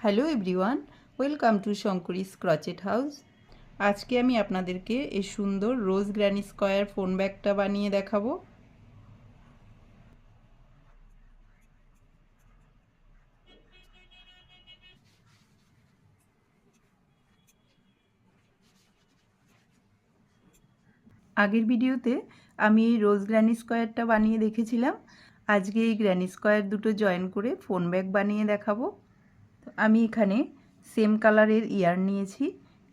Hello everyone, welcome to Shankari's crochet house. আজকে আমি আপনাদেরকে এই সুন্দর রোজ গ্র্যানি স্কোয়ার ফোন ব্যাগটা বানিয়ে দেখাবো। আগের ভিডিওতে আমি এই রোজ গ্র্যানি স্কোয়ারটা বানিয়ে দেখেছিলাম। আজকে এই গ্র্যানি স্কোয়ার দুটো জয়েন করে ফোন ব্যাগ বানিয়ে দেখাবো। আমি এখানে সেম কালারের ইয়ার্ন নিয়েছি।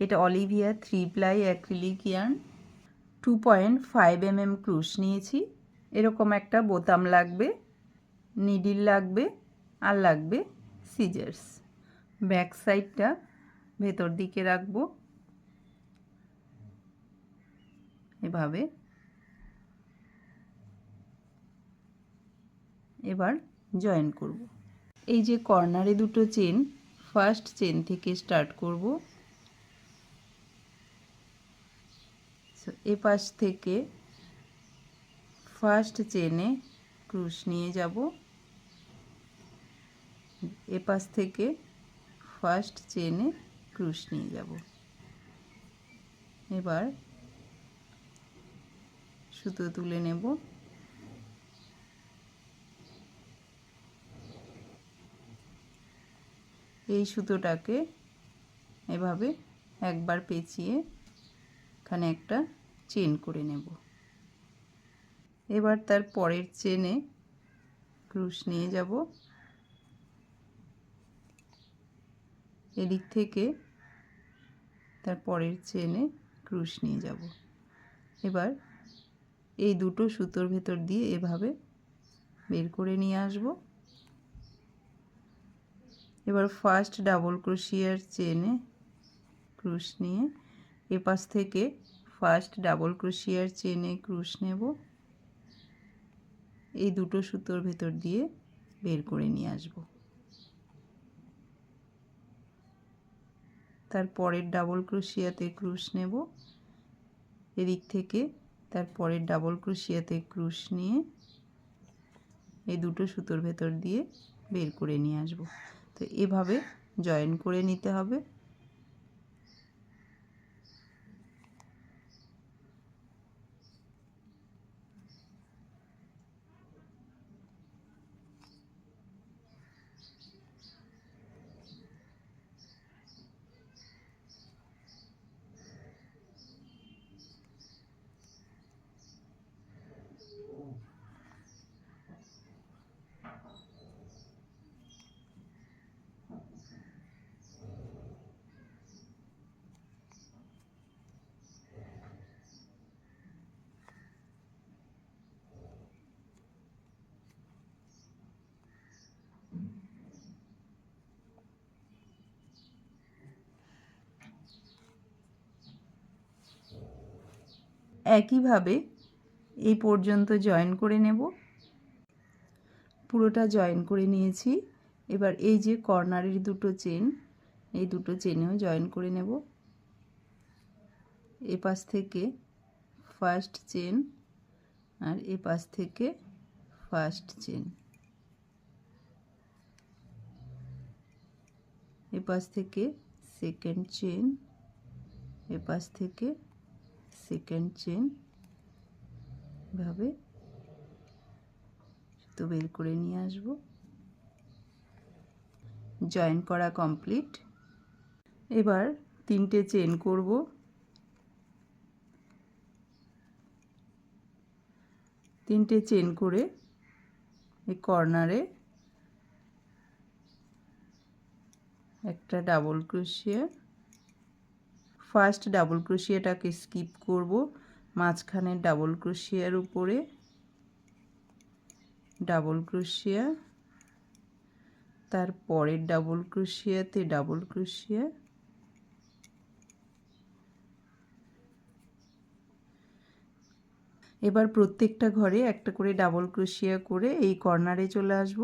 এটা Olivia 3 ply acrylic yarn. 2.5 mm ক্রুশ নিয়েছি। এরকম একটা বোতাম লাগবে, নিডিল লাগবে, আর লাগবে সিজার্স। ব্যাক সাইডটা ভেতর দিকে রাখবো এভাবে। এবার জয়েন করব। এই যে কর্নারে দুটো চেন, ফার্স্ট চেন থেকে স্টার্ট করব। এ পাশ থেকে ফার্স্ট চেনে ক্রুশ নিয়ে যাব, এ পাশ থেকে ফার্স্ট চেনে ক্রুশ নিয়ে যাব। এবার সুতো তুলে নেব। এই সুতোটাকে এভাবে একবার পেঁচিয়ে এখানে একটা চেন করে নেব। এবার তার পরের চেনে ক্রুশ নিয়ে যাব, এদিক থেকে তার পরের চেনে ক্রুশ নিয়ে যাব। এবার এই দুটো সুতোর ভেতর দিয়ে এভাবে বের করে নিয়ে আসব। এবার ফার্স্ট ডাবল ক্রোশিয়ার চেনে ক্রুশ নিয়ে এপাশ থেকে ফার্স্ট ডাবল ক্রোশিয়ার চেনে ক্রুশ নেব, এই দুটো সুতোর ভেতর দিয়ে বের করে নিয়ে আসব। তার পরের ডাবল ক্রোশিয়াতে ক্রুশ নেব, এদিক থেকে তার পরের ডাবল ক্রোশিয়াতে ক্রুশ নিয়ে এই দুটো সুতোর ভেতর দিয়ে বের করে নিয়ে আসব। তো এভাবে জয়েন করে নিতে হবে। একইভাবে এই পর্যন্ত জয়েন করে নেব। পুরোটা জয়েন করে নিয়েছি। এবার এই যে কর্নারের দুটো চেন, এই দুটো চেনেও জয়েন করে নেব। এ পাশ থেকে ফার্স্ট চেন আর এ পাশ থেকে ফার্স্ট চেন, এ পাশ থেকে সেকেন্ড চেন, এ পাশ থেকে সেকেন্ড চেন, এভাবে সুতো বের করে নিয়ে আসব। জয়েন করা কমপ্লিট। এবার তিনটে চেন করব। তিনটে চেন করে এই কর্নারে একটা ডাবল ক্রোশিয়া, ফার্স্ট ডাবল ক্রোশিয়াটাকে স্কিপ করব, মাঝখানের ডাবল ক্রোশিয়ার উপরে ডাবল ক্রোশিয়া, তার পরের ডাবল ক্রোশিয়াতে ডাবল ক্রোশিয়া, এবার প্রত্যেকটা ঘরে একটা করে ডাবল ক্রোশিয়া করে এই কর্নারে চলে আসব।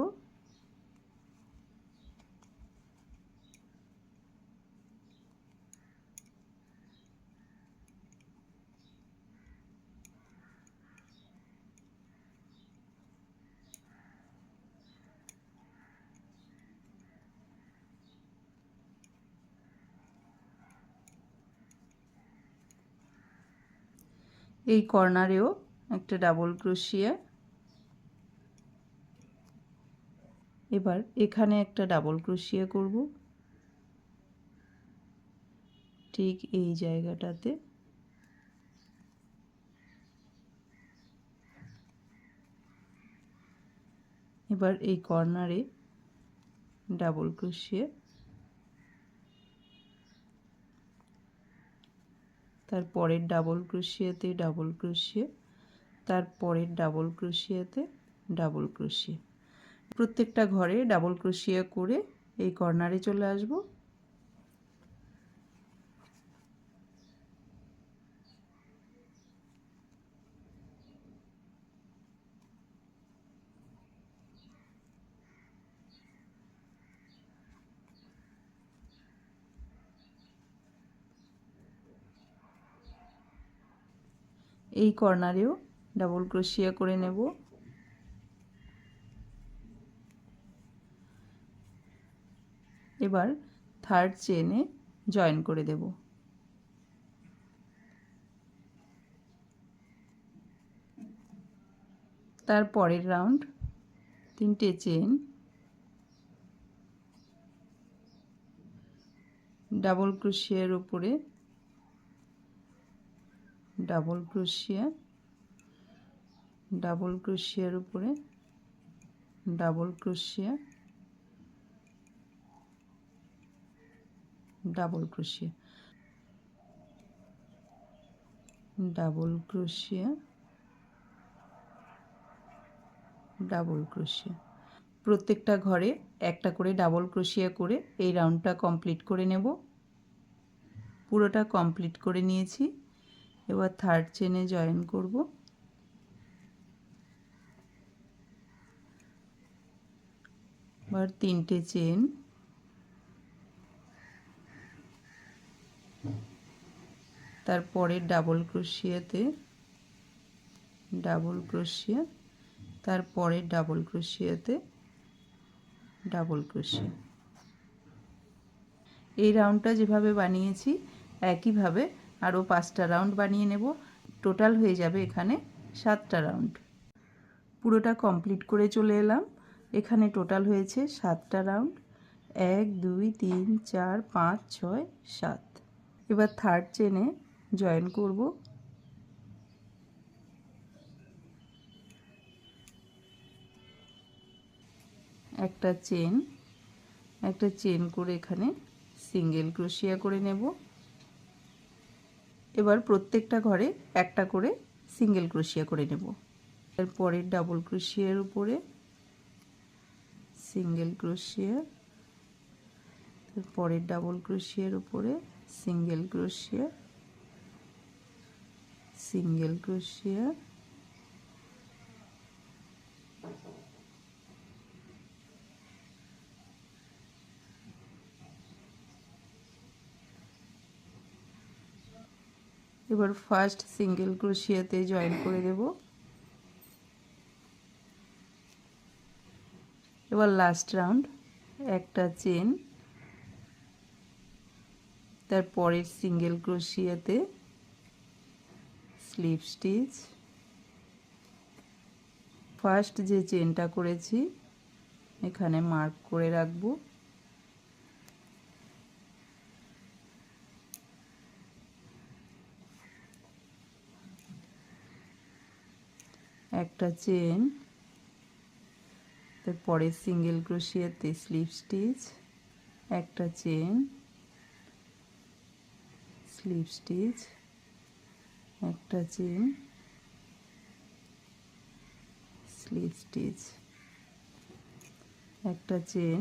এই কর্নারেও একটা ডাবল ক্রোশিয়া, এবার এখানে একটা ডাবল ক্রোশিয়া করব ঠিক এই জায়গাটাতে। এবার এই কর্নারে ডাবল ক্রোশিয়া, তারপরের ডাবল ক্রোশিয়াতে ডাবল ক্রোশিয়া, তারপরের ডাবল ক্রোশিয়াতে ডাবল ক্রোশিয়া। প্রত্যেকটা ঘরে ডাবল ক্রোশিয়া করে এই কর্নারে চলে আসব। এই কর্নারেও ডাবল ক্রোশিয়া করে নেব। এবার থার্ড চেনে জয়েন করে দেব। তার পরের রাউন্ড 3টে চেন, ডাবল ক্রোশিয়ার উপরে ডাবল ক্রোশিয়া, ডাবল ক্রোশিয়ার উপরে ডাবল ক্রোশিয়া, ডাবল ক্রোশিয়া, ডাবল ক্রোশিয়া, ডাবল ক্রোশিয়া। প্রত্যেকটা ঘরে একটা করে ডাবল ক্রোশিয়া করে এই রাউন্ডটা কমপ্লিট করে নেব। পুরোটা কমপ্লিট করে নিয়েছি। এবার থার্ড চেনে জয়েন করব। এবার 3টে চেন, তারপরে ডাবল ক্রোশিয়াতে ডাবল ক্রোশিয়া, তারপরে ডাবল ক্রোশিয়াতে ডাবল ক্রোশিয়া। এই রাউন্ডটা যেভাবে বানিয়েছি একইভাবে আরও 5টা রাউন্ড বানিয়ে নেব। টোটাল হয়ে যাবে এখানে 7টা রাউন্ড। পুরোটা কমপ্লিট করে চলে এলাম। এখানে টোটাল হয়েছে 7টা রাউন্ড, 1 2 3 4 5 6 7। এবার থার্ড চেনে জয়েন করব। একটা চেন করে এখানে সিঙ্গেল ক্রোশিয়া করে নেব। এবার প্রত্যেকটা ঘরে একটা করে সিঙ্গেল ক্রোশিয়া করে নেব। এরপরের ডাবল ক্রোশিয়ার উপরে সিঙ্গেল ক্রোশিয়া, পরের ডাবল ক্রোশিয়ার উপরে সিঙ্গেল ক্রোশিয়া, সিঙ্গেল ক্রোশিয়া, এবার ফার্স্ট সিঙ্গেল ক্রোশিয়াতে জয়েন করে দেব। এবার লাস্ট রাউন্ড একটা চেন, তারপরের সিঙ্গেল ক্রোশিয়াতে স্লিপ স্টিচ, ফার্স্ট যে চেনটা করেছি এখানে মার্ক করে রাখব। একটা চেন, তারপরে সিঙ্গেল ক্রোশিয়াতে স্লিপ স্টিচ, একটা চেন, স্লিপ স্টিচ, একটা চেন, স্লিপ স্টিচ, একটা চেন,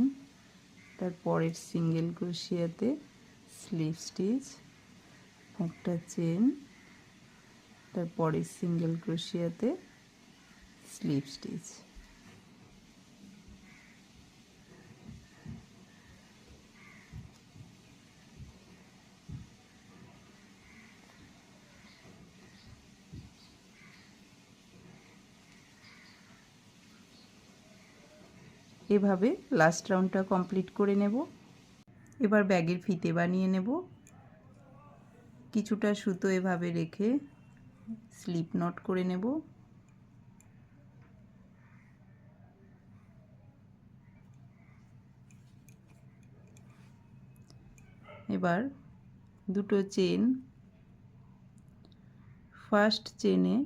তারপরের সিঙ্গেল ক্রোশিয়াতে স্লিপ স্টিচ, একটা চেন, তারপরের সিঙ্গেল ক্রোশিয়াতে স্লিপ স্টিচ। এভাবে লাস্ট রাউন্ডটা কমপ্লিট করে নেব। এবার ব্যাগের ফিতে বানিয়ে নেব। কিছুটা সুতো এভাবে রেখে স্লিপ নট করে নেব। এবার দুটো চেন, ফার্স্ট চেনে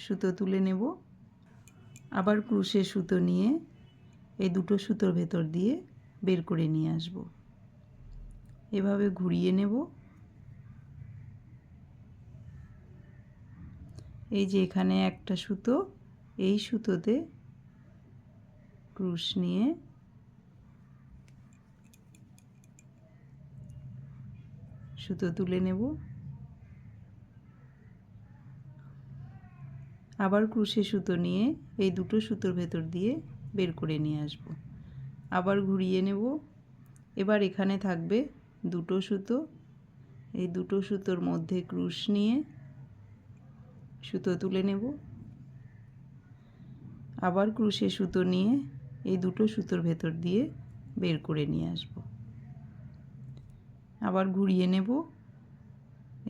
সুতো তুলে নেব, আবার ক্রুশে সুতো নিয়ে এই দুটো সুতোর ভেতর দিয়ে বের করে নিয়ে আসব। এভাবে ঘুরিয়ে নেব। এই যে এখানে একটা সুতো, এই সুতোতে ক্রুশ নিয়ে সুতো তুলে নেব, আবার ক্রুশে সুতো নিয়ে এই দুটো সুতোর ভেতর দিয়ে বের করে নিয়ে আসব। আবার ঘুরিয়ে নেব। এবার এখানে থাকবে দুটো সুতো, এই দুটো সুতোর মধ্যে ক্রুশ নিয়ে সুতো তুলে নেব, আবার ক্রুশে সুতো নিয়ে এই দুটো সুতোর ভেতর দিয়ে বের করে নিয়ে আসব। আবার ঘুরিয়ে নেব।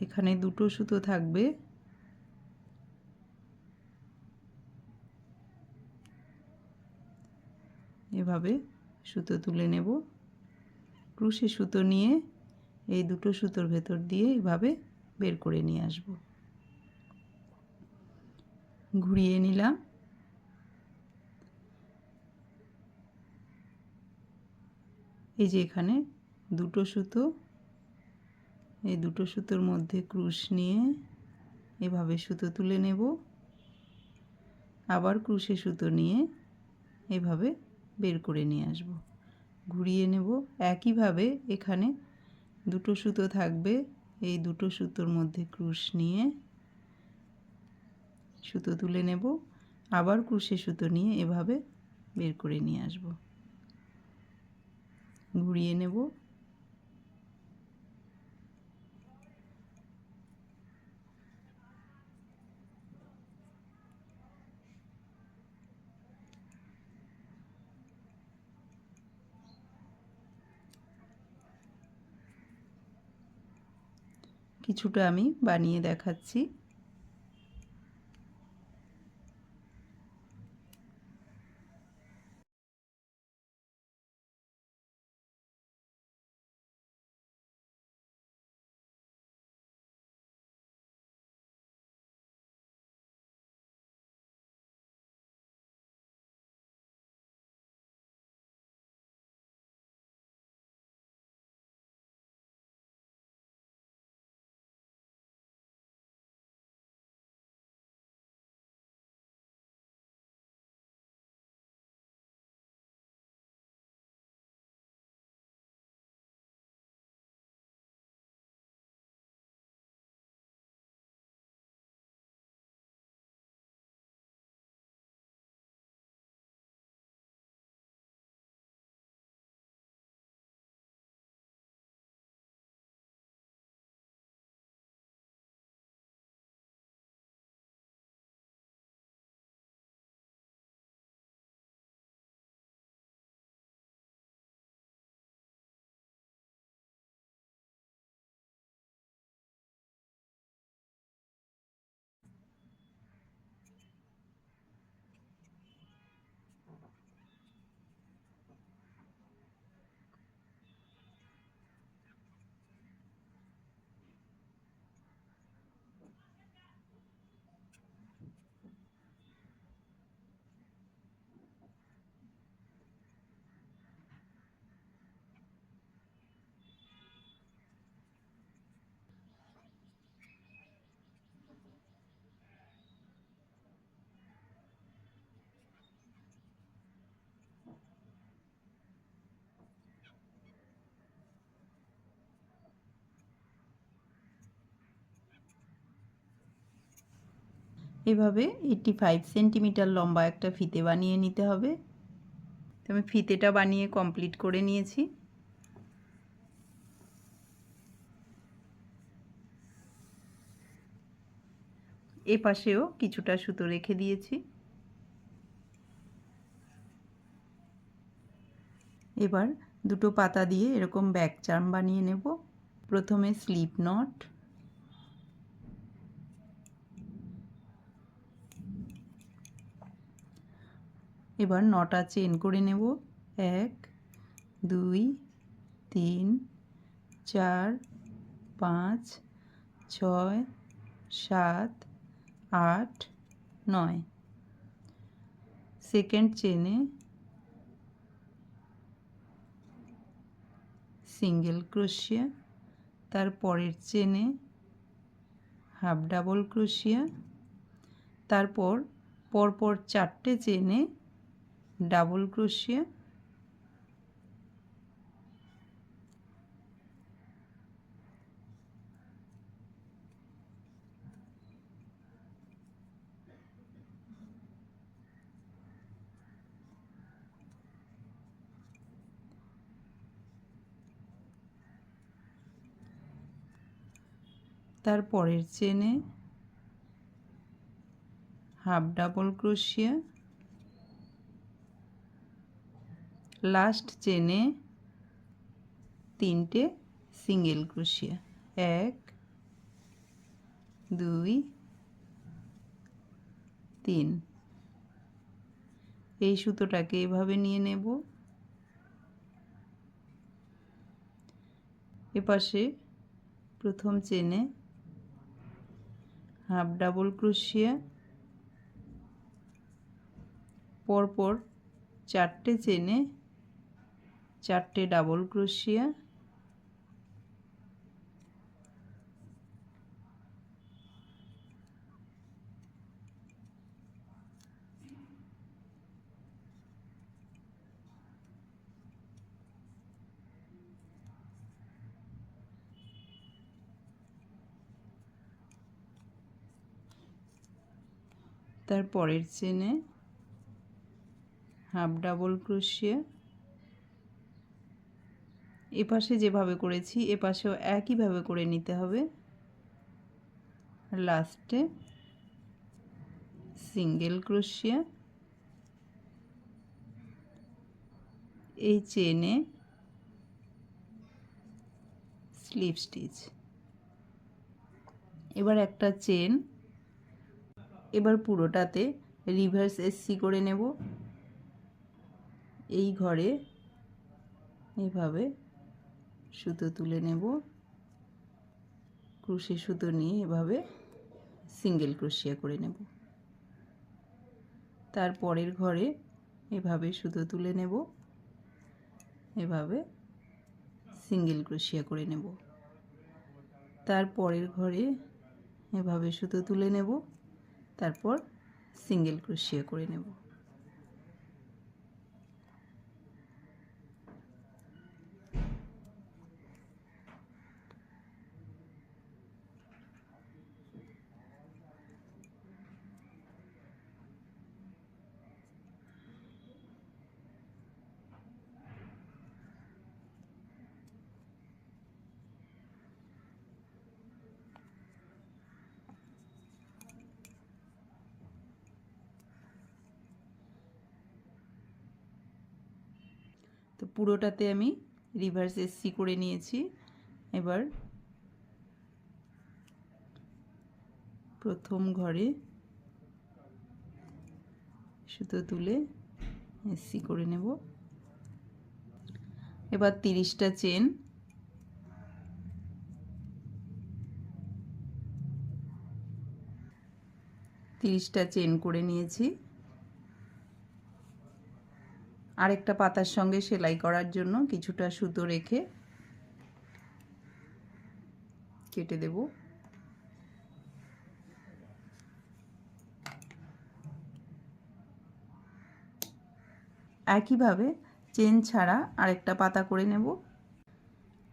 এখানে দুটো সুতো থাকবে, এভাবে সুতো তুলে নেব, ক্রুশে সুতো নিয়ে এই দুটো সুতোর ভেতর দিয়ে এভাবে বের করে নিয়ে আসব। ঘুরিয়ে নিলাম। এই যে এখানে দুটো সুতো, এই দুটো সুতোর মধ্যে ক্রুশ নিয়ে এভাবে সুতো তুলে নেব, আবার ক্রুশে সুতো নিয়ে এভাবে বের করে নিয়ে আসব। ঘুরিয়ে নেব। একইভাবে এখানে দুটো সুতো থাকবে, এই দুটো সুতোর মধ্যে ক্রুশ নিয়ে সুতো তুলে নেব, আবার ক্রুশে সুতো নিয়ে এভাবে বের করে নিয়ে আসব। ঘুরিয়ে নেব। কিছুটা আমি বানিয়ে দেখাচ্ছি। এভাবে 85 সেন্টিমিটার লম্বা একটা ফিতে বানিয়ে নিতে হবে। তো আমি ফিতেটা বানিয়ে কমপ্লিট করে নিয়েছি। এ পাশেও কিছুটা সুতো রেখে দিয়েছি। এবার দুটো পাতা দিয়ে এরকম ব্যাক চার্ম বানিয়ে নেব। প্রথমে স্লিপ নট, এবার 9টা চেন করে নেব। 1 2 3 4 5 6 7 8 9। সেকেন্ড চেনে সিঙ্গেল ক্রোশিয়া, তার পরের চেনে হাফ ডাবল ক্রোশিয়া, তারপর পরপর 4টে চেনে ডাবল ক্রোশিয়া, তার পরের চেনে হাফ ডাবল ক্রোশিয়া, লাস্ট চেনে 3টে সিঙ্গেল ক্রোশিয়া। 1 2 3। এই সুতোটাকে এভাবে নিয়ে নেব। এপাশে প্রথম চেনে হাফ ডাবল ক্রোশিয়া, পরপর 4টে চেনে 4টে ডাবল ক্রোশিয়া, তার পরের চেনে হাফ ডাবল ক্রোশিয়া। এপাশে যেভাবে করেছি এপাশেও একইভাবে করে নিতে হবে। লাস্টে সিঙ্গেল ক্রোশিয়া, এই চেনে স্লিপ স্টিচ। এবার একটা চেন, এবার পুরোটাতে রিভার্স এসসি করে নেব। এই ঘরে এইভাবে সুতো তুলে নেব, ক্রোশে সুতো নিয়ে এভাবে সিঙ্গেল ক্রোশিয়া করে নেব। তার পরের ঘরে এভাবে সুতো তুলে নেব, এভাবে সিঙ্গেল ক্রোশিয়া করে নেব। তার পরের ঘরে এভাবে সুতো তুলে নেব, তারপর সিঙ্গেল ক্রোশিয়া করে নেব। তো পুরোটাতে আমি রিভার্স এসসি করে নিয়েছি। এবার প্রথম ঘরে সুতো তুলে এসসি করে নেব। এবার 30টা চেন, করে নিয়েছি। আরেকটা পাতার সঙ্গে সেলাই করার জন্য কিছুটা সুতো রেখে কেটে দেব। একইভাবে চেন ছাড়া আরেকটা পাতা করে নেব।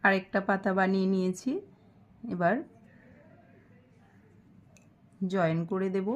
আরেকটা পাতা বানিয়ে নিয়েছি। এবার জয়েন করে দেব।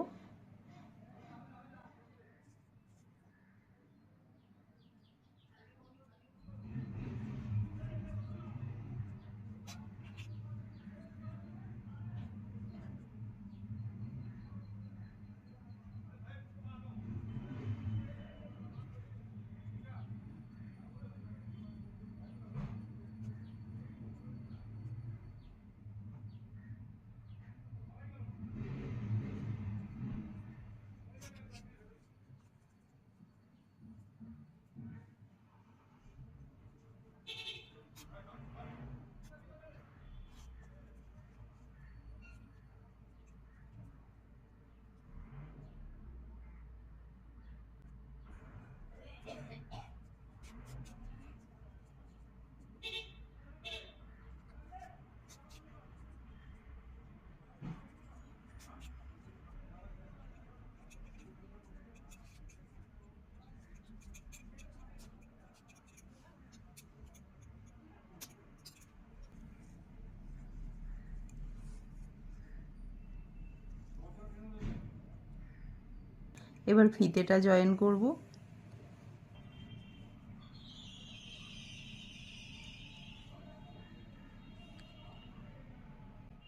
এবার ফিতেটা জয়েন করব।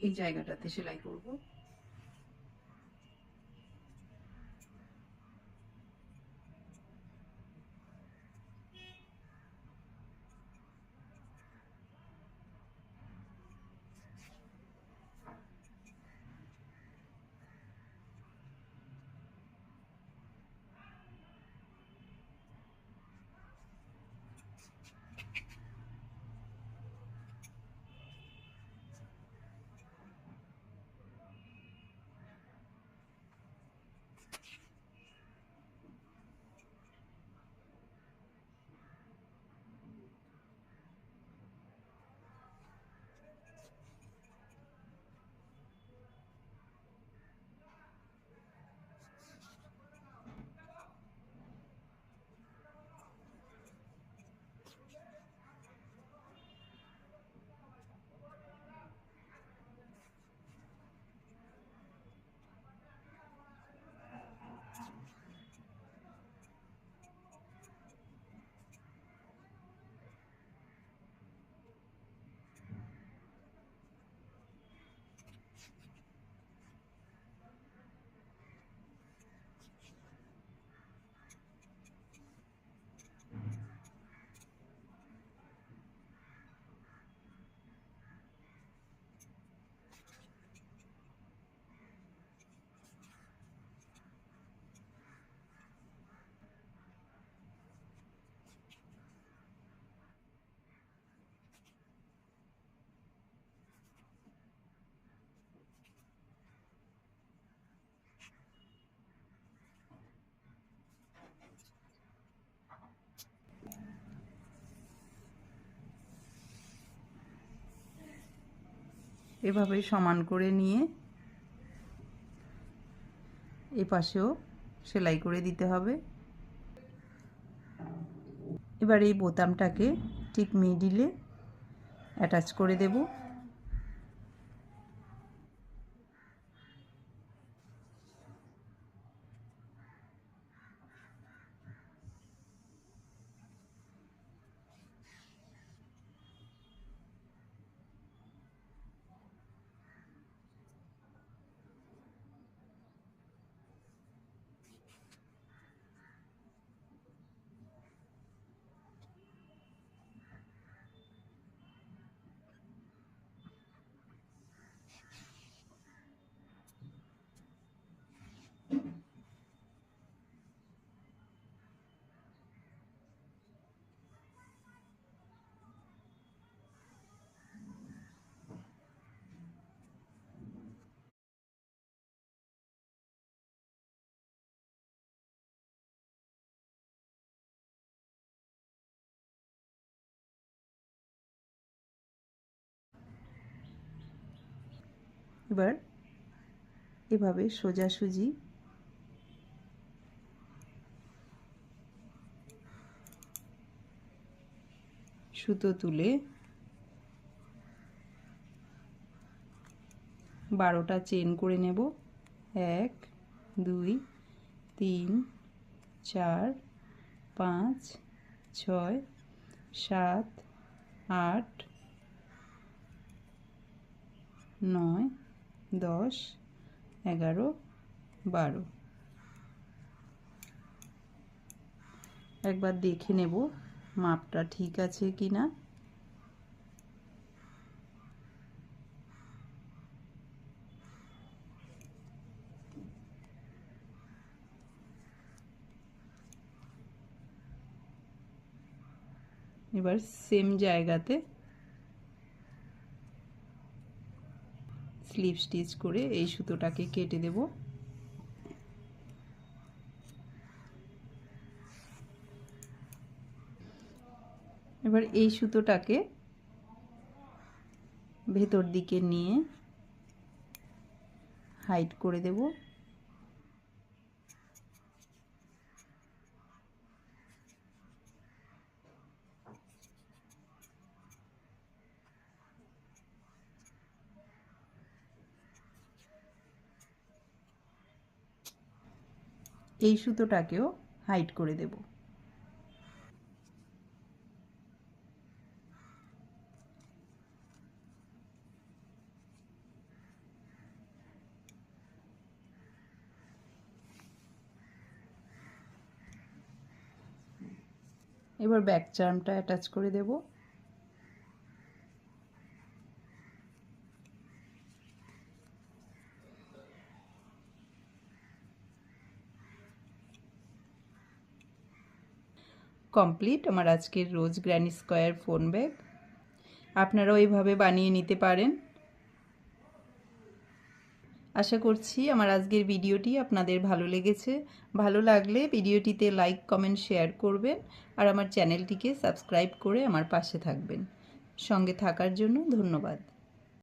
এই জায়গাটাতে সেলাই করব। এভাবে সমান করে নিয়ে এপাশেও সেলাই করে দিতে হবে। এবার এই বোতামটাকে ঠিক মিডিলে অ্যাটাচ করে দেব। এবার এভাবে সোজাসুজি সুতো তুলে 12টা চেন করে নেব। 1 2 3 4 5 6 7 8 9 10 11 12। একবার দেখে নেব মাপটা ঠিক আছে কিনা। এবার সেম জায়গাতে স্লিপ স্টিচ করে এই সুতোটাকে কেটে দেব। এবার এই সুতোটাকে ভেতর দিকে নিয়ে হাইড করে দেব। এই সুতোটাকেও হাইড করে দেব। এবার ব্যাক চার্মটা অ্যাটাচ করে দেব। কমপ্লিট আমার আজকের রোজ গ্র্যানি স্কোয়ার ফোন ব্যাগ। আপনারাও এইভাবে বানিয়ে নিতে পারেন। আশা করছি আমার আজকের ভিডিওটি আপনাদের ভালো লেগেছে। ভালো লাগলে ভিডিওটিতে লাইক, কমেন্ট, শেয়ার করবেন আর আমার চ্যানেলটিকে সাবস্ক্রাইব করে আমার পাশে থাকবেন। সঙ্গে থাকার জন্য ধন্যবাদ।